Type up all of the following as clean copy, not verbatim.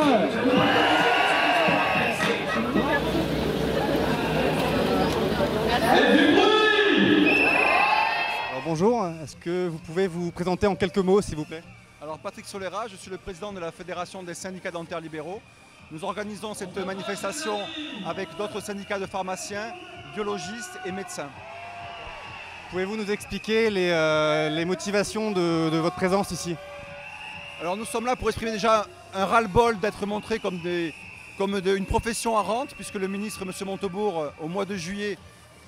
Alors bonjour, est-ce que vous pouvez vous présenter en quelques mots s'il vous plaît? Alors Patrick Solera, je suis le président de la Fédération des syndicats dentaires libéraux. Nous organisons cette manifestation avec d'autres syndicats de pharmaciens, biologistes et médecins. Pouvez-vous nous expliquer les motivations de votre présence ici? Alors nous sommes là pour exprimer déjà un ras-le-bol d'être montré comme une profession à rente, puisque le ministre M. Montebourg, au mois de juillet,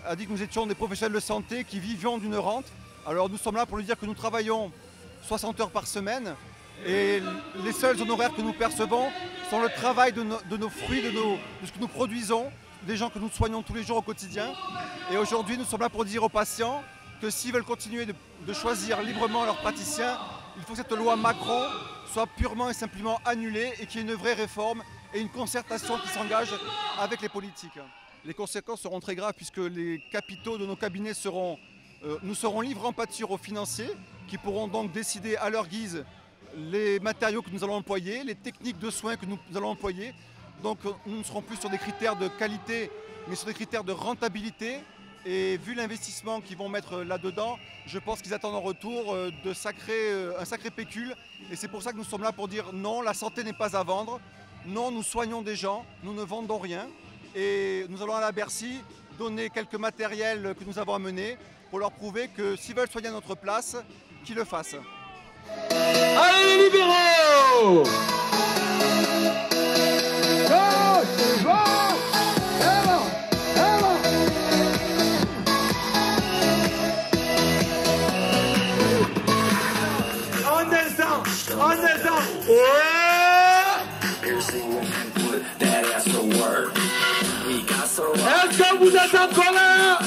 a dit que nous étions des professionnels de santé qui vivions d'une rente. Alors nous sommes là pour lui dire que nous travaillons 60 heures par semaine et les seuls honoraires que nous percevons sont le travail de nos fruits, de ce que nous produisons, des gens que nous soignons tous les jours au quotidien. Et aujourd'hui nous sommes là pour dire aux patients que s'ils veulent continuer de choisir librement leurs praticiens, il faut que cette loi Macron soit purement et simplement annulée et qu'il y ait une vraie réforme et une concertation qui s'engage avec les politiques. Les conséquences seront très graves puisque les capitaux de nos cabinets nous seront livrés en pâture aux financiers qui pourront donc décider à leur guise les matériaux que nous allons employer, les techniques de soins que nous allons employer. Donc nous ne serons plus sur des critères de qualité mais sur des critères de rentabilité. Et vu l'investissement qu'ils vont mettre là-dedans, je pense qu'ils attendent en retour un sacré pécule. Et c'est pour ça que nous sommes là pour dire non, la santé n'est pas à vendre. Non, nous soignons des gens, nous ne vendons rien. Et nous allons aller à Bercy donner quelques matériels que nous avons amenés pour leur prouver que s'ils veulent soigner à notre place, qu'ils le fassent. Allez les libéraux! On descend! Est-ce que vous êtes en colère?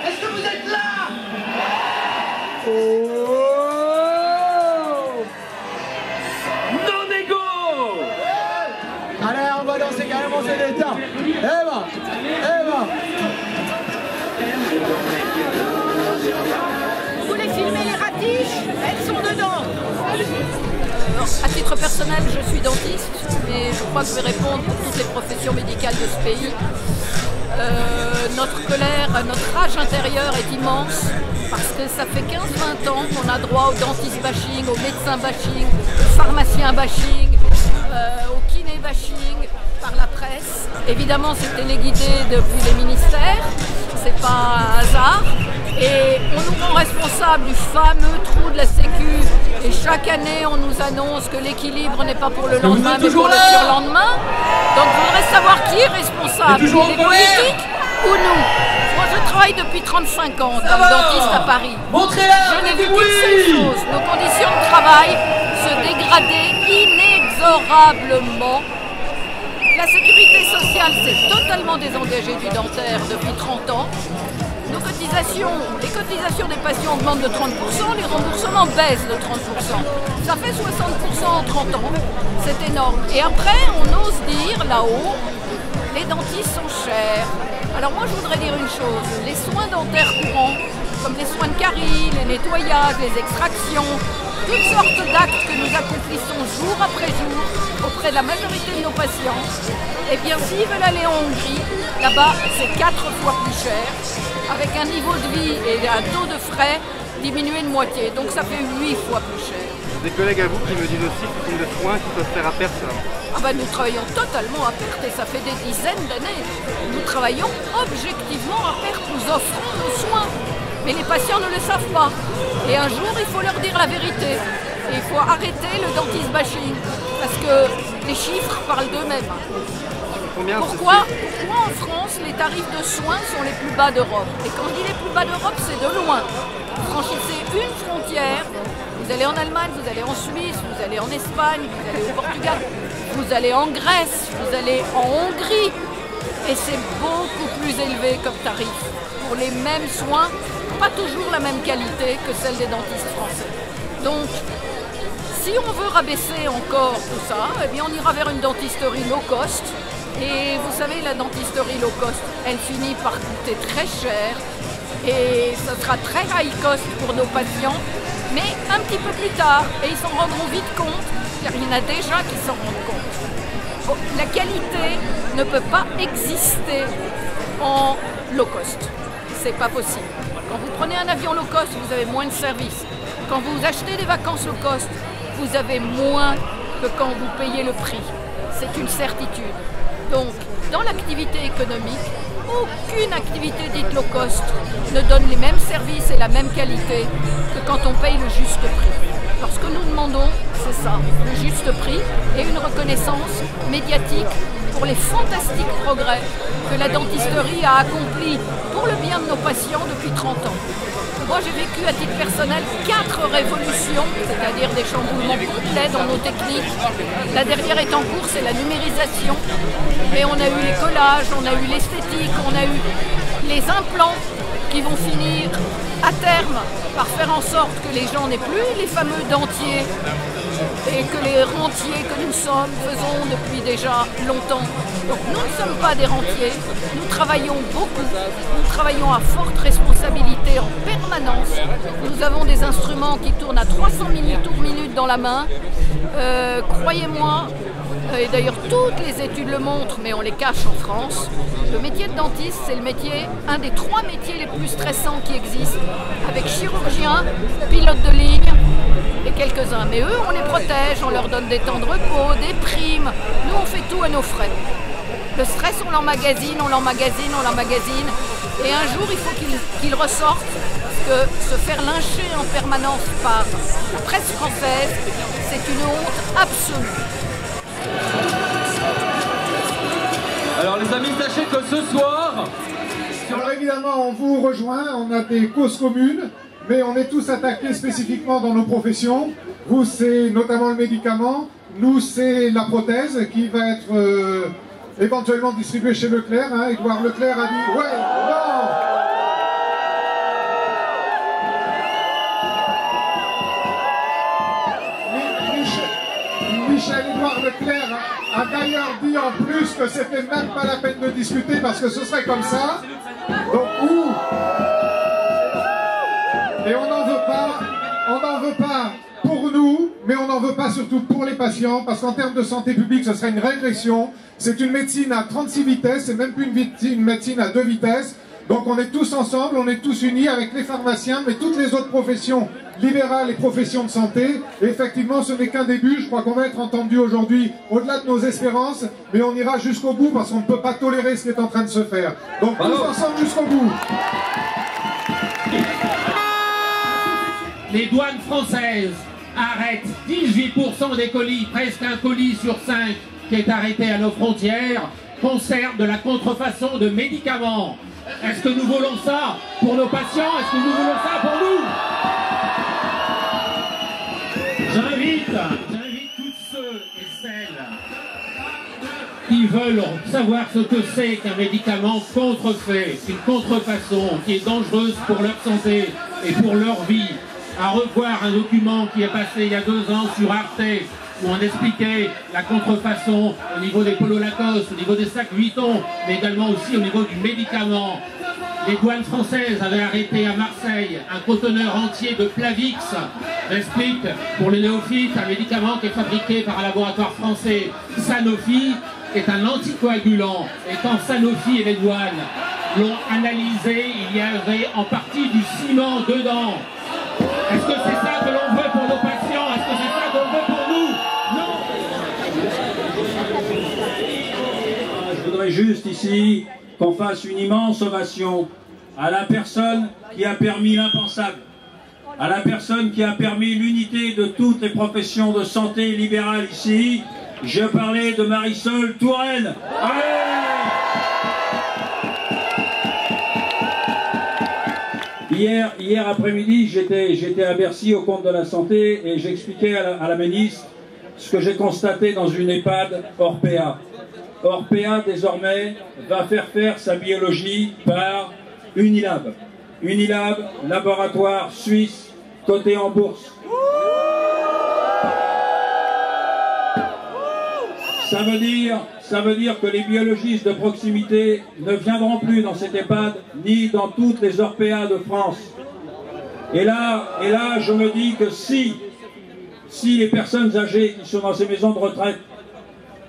Est-ce que vous êtes là? Non égo! Allez, on va danser carrément, c'est l'état. Vous voulez filmer les ratiches? Elles sont dedans. À titre personnel, je suis dentiste, mais je crois que je vais répondre pour toutes les professions médicales de ce pays. Notre colère, notre rage intérieure est immense parce que ça fait 15-20 ans qu'on a droit au dentiste bashing, au médecin bashing, au pharmacien bashing, au kiné bashing par la presse. Évidemment, c'est téléguidé depuis les ministères, c'est pas un hasard. Et on nous rend responsable du fameux trou de la Sécu. Et chaque année, on nous annonce que l'équilibre n'est pas pour le lendemain, mais pour le surlendemain. Donc, je voudrais savoir qui est responsable, les politiques ou nous. Moi, je travaille depuis 35 ans comme dentiste à Paris. Je n'ai vu qu'une seule chose, nos conditions de travail se dégrader inexorablement. La sécurité sociale s'est totalement désengagée du dentaire depuis 30 ans. Nos cotisations, les cotisations des patients augmentent de 30%, les remboursements baissent de 30%. Ça fait 60% en 30 ans, c'est énorme. Et après, on ose dire là-haut, les dentistes sont chers. Alors moi, je voudrais dire une chose, les soins dentaires courants, comme les soins de carie, les nettoyages, les extractions, toutes sortes d'actes que nous accomplissons jour après jour auprès de la majorité de nos patients, eh bien, s'ils veulent aller en Hongrie, là-bas, c'est 4 fois plus cher, avec un niveau de vie et un taux de frais diminué de moitié. Donc ça fait 8 fois plus cher. Des collègues à vous qui me disent aussi que ce sont des soins qui peuvent faire à perte. Ah ben, nous travaillons totalement à perte et ça fait des dizaines d'années. Nous travaillons objectivement à perte, nous offrons nos soins. Mais les patients ne le savent pas. Et un jour, il faut leur dire la vérité. Et il faut arrêter le dentiste bashing. Parce que les chiffres parlent d'eux-mêmes. Pourquoi en France, les tarifs de soins sont les plus bas d'Europe? Et quand je dis les plus bas d'Europe, c'est de loin. Vous franchissez une frontière, vous allez en Allemagne, vous allez en Suisse, vous allez en Espagne, vous allez au Portugal, vous allez en Grèce, vous allez en Hongrie. Et c'est beaucoup plus élevé comme tarif. Pour les mêmes soins, pas toujours la même qualité que celle des dentistes français. Donc, si on veut rabaisser encore tout ça, eh bien on ira vers une dentisterie low cost Et vous savez, la dentisterie low cost, elle finit par coûter très cher et ça sera très high cost pour nos patients, mais un petit peu plus tard, et ils s'en rendront vite compte, car il y en a déjà qui s'en rendent compte. La qualité ne peut pas exister en low cost, c'est pas possible. Quand vous prenez un avion low cost, vous avez moins de services. Quand vous achetez des vacances low cost, vous avez moins que quand vous payez le prix. C'est une certitude. Donc, dans l'activité économique, aucune activité dite low cost ne donne les mêmes services et la même qualité que quand on paye le juste prix. Alors ce que nous demandons, c'est ça, le juste prix et une reconnaissance médiatique pour les fantastiques progrès que la dentisterie a accomplis pour le bien de nos patients depuis 30 ans. Moi, j'ai vécu à titre personnel 4 révolutions, c'est-à-dire des chamboulements complets dans nos techniques. La dernière est en cours, c'est la numérisation. Mais on a eu les collages, on a eu l'esthétique, on a eu les implants qui vont finir à terme par faire en sorte que les gens n'aient plus les fameux dentiers et que les rentiers que nous sommes faisons depuis déjà longtemps. Donc nous ne sommes pas des rentiers, nous travaillons beaucoup, nous travaillons à forte responsabilité en permanence. Nous avons des instruments qui tournent à 300 000 tours minute dans la main. Croyez-moi, et d'ailleurs toutes les études le montrent, mais on les cache en France, le métier de dentiste, c'est le métier, un des 3 métiers les plus stressants qui existent, avec chirurgien, pilote de ligne et quelques-uns. Mais eux, on les protège, on leur donne des temps de repos, des primes. Nous, on fait tout à nos frais. Le stress, on l'emmagasine, on l'emmagasine, on l'emmagasine. Et un jour, il faut qu'il ressorte, parce que se faire lyncher en permanence par la presse française, c'est une honte absolue. Alors les amis, sachez que ce soir... Alors évidemment, on vous rejoint, on a des causes communes, mais on est tous attaqués spécifiquement dans nos professions. Vous, c'est notamment le médicament. Nous, c'est la prothèse qui va être éventuellement distribuée chez Leclerc. Hein. Édouard Leclerc a dit « Ouais, non !» Michel-Édouard Leclerc a d'ailleurs dit en plus que c'était même pas la peine de discuter parce que ce serait comme ça. Donc et on n'en veut pas pour nous, mais on n'en veut pas surtout pour les patients, parce qu'en termes de santé publique, ce serait une régression. C'est une médecine à 36 vitesses, c'est même plus une médecine à 2 vitesses. Donc on est tous ensemble, on est tous unis avec les pharmaciens, mais toutes les autres professions libérales et professions de santé. Et effectivement, ce n'est qu'un début. Je crois qu'on va être entendu aujourd'hui au-delà de nos espérances, mais on ira jusqu'au bout parce qu'on ne peut pas tolérer ce qui est en train de se faire. Donc tous ensemble jusqu'au bout. Les douanes françaises arrêtent 18% des colis, presque un colis sur 5 qui est arrêté à nos frontières, concerne de la contrefaçon de médicaments. Est-ce que nous voulons ça pour nos patients? Est-ce que nous voulons ça pour nous? J'invite tous ceux et celles qui veulent savoir ce que c'est qu'un médicament contrefait, une contrefaçon qui est dangereuse pour leur santé et pour leur vie, à revoir un document qui est passé il y a 2 ans sur Arte, où on expliquait la contrefaçon au niveau des polos Lacoste, au niveau des sacs Vuitton, mais également aussi au niveau du médicament. Les douanes françaises avaient arrêté à Marseille un conteneur entier de Plavix. J'explique, pour les néophytes, un médicament qui est fabriqué par un laboratoire français, Sanofi, est un anticoagulant. Et quand Sanofi et les douanes l'ont analysé, il y avait en partie du ciment dedans. Est-ce que c'est ça que l'on veut pour nos patients? Est-ce que c'est ça qu'on veut pour nous? Non. Je voudrais juste ici qu'on fasse une immense ovation à la personne qui a permis l'impensable, à la personne qui a permis l'unité de toutes les professions de santé libérales ici. Je parlais de Marisol Touraine. Allez! Hier après-midi, j'étais à Bercy au compte de la santé et j'expliquais à la ministre ce que j'ai constaté dans une EHPAD Orpea. Orpea, désormais, va faire sa biologie par Unilab. Unilab, laboratoire suisse, coté en bourse. Ça ça veut dire que les biologistes de proximité ne viendront plus dans cette EHPAD, ni dans toutes les Orpea de France. Et là, je me dis que si les personnes âgées qui sont dans ces maisons de retraite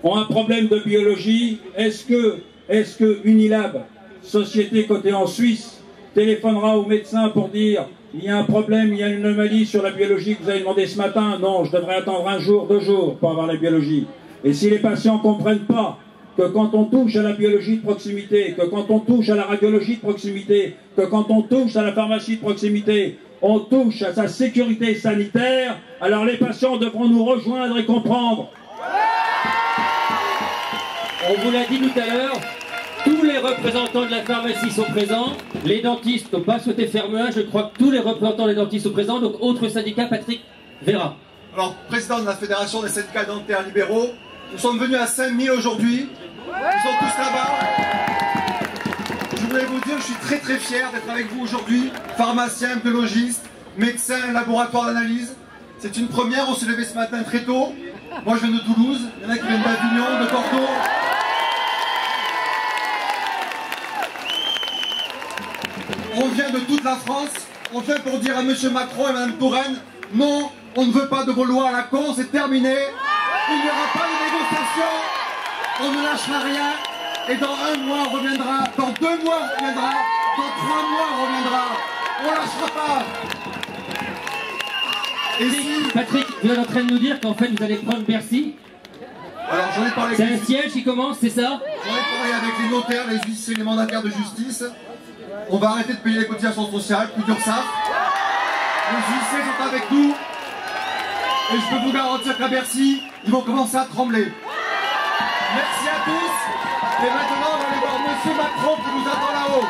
ont un problème de biologie, est-ce que Unilab, société cotée en Suisse, téléphonera au médecin pour dire il y a un problème, il y a une anomalie sur la biologie que vous avez demandé ce matin? Non, je devrais attendre 1 jour, 2 jours pour avoir la biologie. Et si les patients ne comprennent pas que quand on touche à la biologie de proximité, que quand on touche à la radiologie de proximité, que quand on touche à la pharmacie de proximité, on touche à sa sécurité sanitaire, alors les patients devront nous rejoindre et comprendre. On vous l'a dit tout à l'heure, tous les représentants de la pharmacie sont présents, les dentistes n'ont pas souhaité faire moins, je crois que tous les représentants des dentistes sont présents, donc autre syndicat, Patrick Vera. Alors, président de la Fédération des syndicats dentaires libéraux, nous sommes venus à 5000 aujourd'hui, ils sont tous là-bas. Je voulais vous dire, je suis très très fier d'être avec vous aujourd'hui, pharmacien, biologiste, médecin, laboratoire d'analyse. C'est une première, on s'est levé ce matin très tôt. Moi je viens de Toulouse, il y en a qui viennent d'Avignon, de Bordeaux. On vient de toute la France, on vient pour dire à M. Macron et Mme Touraine, non, on ne veut pas de vos lois à la con, c'est terminé. Il n'y aura pas de négociation, on ne lâchera rien, et dans 1 mois on reviendra, dans 2 mois on reviendra, dans 3 mois on reviendra, on ne lâchera pas. Et si... Patrick, vous êtes en train de nous dire qu'en fait vous allez prendre Bercy? Alors j'en ai parlé. C'est un siège qui commence, c'est ça? J'en ai parlé avec les notaires, les huissiers, les mandataires de justice. On va arrêter de payer les cotisations sociales, plus d'URSSAF. Les huissiers sont avec nous. Et je peux vous garantir qu'à Bercy, ils vont commencer à trembler. Merci à tous. Et maintenant, on va aller voir M. Macron qui nous attend là-haut.